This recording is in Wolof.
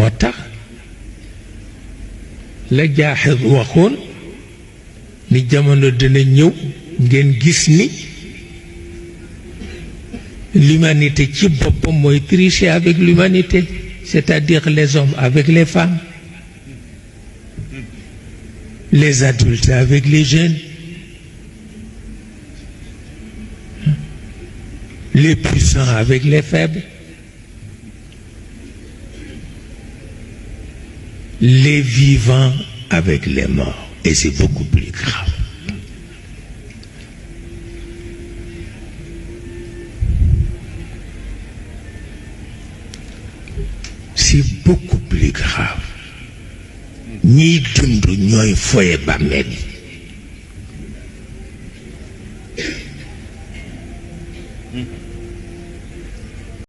moo tax la jaaxid waxoon ni jamono dina ñëw ngeen gis ni l'humanité ci boppam mooy tricher avec l'humanité, c'est-à-dire les hommes avec les femmes, les adultes avec les jeunes, les puissants avec les faibles, les vivants avec les morts. Et c'est beaucoup plus grave. C'est beaucoup plus grave. ñiy dund ñooy foye bàmmeel yi